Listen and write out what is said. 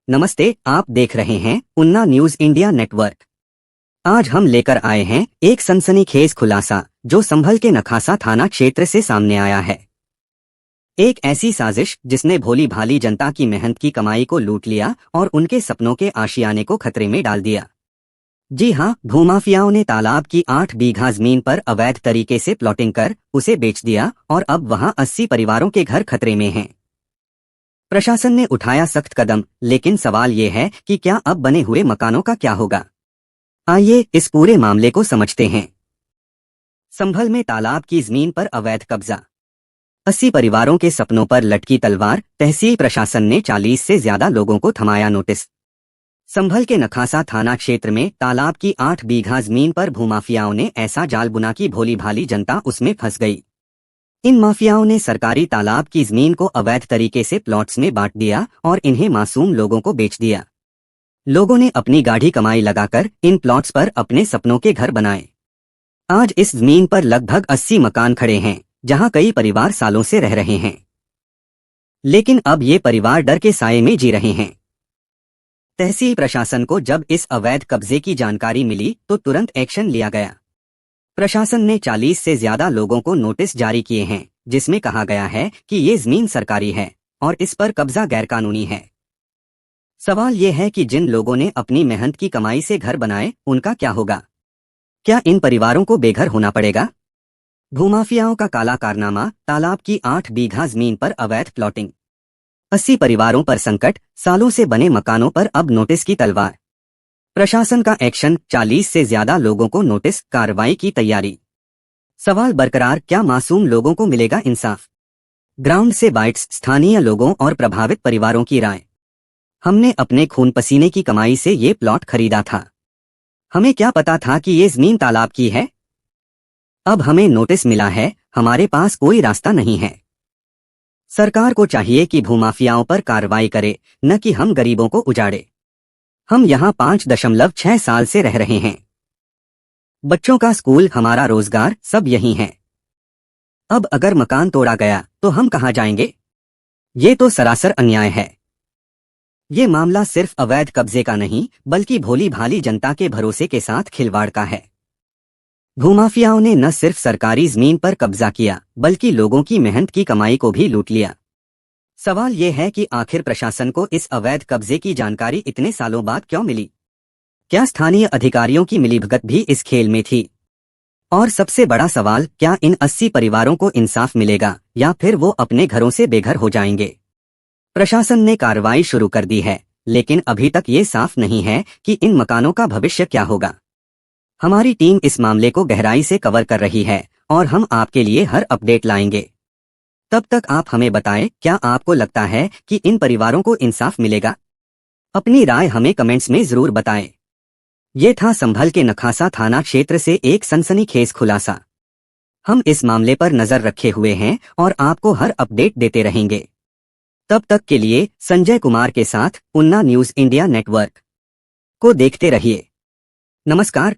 नमस्ते, आप देख रहे हैं उन्ना न्यूज इंडिया नेटवर्क। आज हम लेकर आए हैं एक सनसनीखेज खुलासा जो संभल के नखासा थाना क्षेत्र से सामने आया है। एक ऐसी साजिश जिसने भोली भाली जनता की मेहनत की कमाई को लूट लिया और उनके सपनों के आशियाने को खतरे में डाल दिया। जी हाँ, भूमाफियाओं ने तालाब की 8 बीघा जमीन पर अवैध तरीके से प्लॉटिंग कर उसे बेच दिया और अब वहां 80 परिवारों के घर खतरे में हैं। प्रशासन ने उठाया सख्त कदम, लेकिन सवाल ये है कि क्या अब बने हुए मकानों का क्या होगा? आइए इस पूरे मामले को समझते हैं। संभल में तालाब की जमीन पर अवैध कब्जा, 80 परिवारों के सपनों पर लटकी तलवार। तहसील प्रशासन ने 40 से ज्यादा लोगों को थमाया नोटिस। संभल के नखासा थाना क्षेत्र में तालाब की 8 बीघा जमीन पर भूमाफियाओं ने ऐसा जाल बुना कि भोली भाली जनता उसमें फंस गई। इन माफियाओं ने सरकारी तालाब की जमीन को अवैध तरीके से प्लॉट्स में बांट दिया और इन्हें मासूम लोगों को बेच दिया। लोगों ने अपनी गाढ़ी कमाई लगाकर इन प्लॉट्स पर अपने सपनों के घर बनाए। आज इस जमीन पर लगभग 80 मकान खड़े हैं, जहां कई परिवार सालों से रह रहे हैं। लेकिन अब ये परिवार डर के साये में जी रहे हैं। तहसील प्रशासन को जब इस अवैध कब्जे की जानकारी मिली तो तुरंत एक्शन लिया गया। प्रशासन ने 40 से ज्यादा लोगों को नोटिस जारी किए हैं, जिसमें कहा गया है कि ये जमीन सरकारी है और इस पर कब्जा गैरकानूनी है। सवाल ये है कि जिन लोगों ने अपनी मेहनत की कमाई से घर बनाए, उनका क्या होगा? क्या इन परिवारों को बेघर होना पड़ेगा? भूमाफियाओं का काला कारनामा, तालाब की 8 बीघा जमीन पर अवैध प्लॉटिंग, 80 परिवारों पर संकट, सालों से बने मकानों पर अब नोटिस की तलवार। प्रशासन का एक्शन, 40 से ज्यादा लोगों को नोटिस, कार्रवाई की तैयारी। सवाल बरकरार, क्या मासूम लोगों को मिलेगा इंसाफ? ग्राउंड से बाइट्स, स्थानीय लोगों और प्रभावित परिवारों की राय। हमने अपने खून पसीने की कमाई से ये प्लॉट खरीदा था। हमें क्या पता था कि ये जमीन तालाब की है? अब हमें नोटिस मिला है, हमारे पास कोई रास्ता नहीं है। सरकार को चाहिए कि भूमाफियाओं पर कार्रवाई करे, न कि हम गरीबों को उजाड़े। हम यहाँ 5.6 साल से रह रहे हैं। बच्चों का स्कूल, हमारा रोजगार, सब यही है। अब अगर मकान तोड़ा गया तो हम कहाँ जाएंगे? ये तो सरासर अन्याय है। ये मामला सिर्फ अवैध कब्जे का नहीं, बल्कि भोली भाली जनता के भरोसे के साथ खिलवाड़ का है। भूमाफियाओं ने न सिर्फ सरकारी जमीन पर कब्जा किया, बल्कि लोगों की मेहनत की कमाई को भी लूट लिया। सवाल ये है कि आखिर प्रशासन को इस अवैध कब्जे की जानकारी इतने सालों बाद क्यों मिली? क्या स्थानीय अधिकारियों की मिलीभगत भी इस खेल में थी? और सबसे बड़ा सवाल, क्या इन 80 परिवारों को इंसाफ मिलेगा या फिर वो अपने घरों से बेघर हो जाएंगे? प्रशासन ने कार्रवाई शुरू कर दी है, लेकिन अभी तक ये साफ नहीं है कि इन मकानों का भविष्य क्या होगा। हमारी टीम इस मामले को गहराई से कवर कर रही है और हम आपके लिए हर अपडेट लाएंगे। तब तक आप हमें बताएं, क्या आपको लगता है कि इन परिवारों को इंसाफ मिलेगा? अपनी राय हमें कमेंट्स में जरूर बताएं। ये था संभल के नखासा थाना क्षेत्र से एक सनसनीखेज खुलासा। हम इस मामले पर नजर रखे हुए हैं और आपको हर अपडेट देते रहेंगे। तब तक के लिए संजय कुमार के साथ उन्ना न्यूज इंडिया नेटवर्क को देखते रहिए। नमस्कार।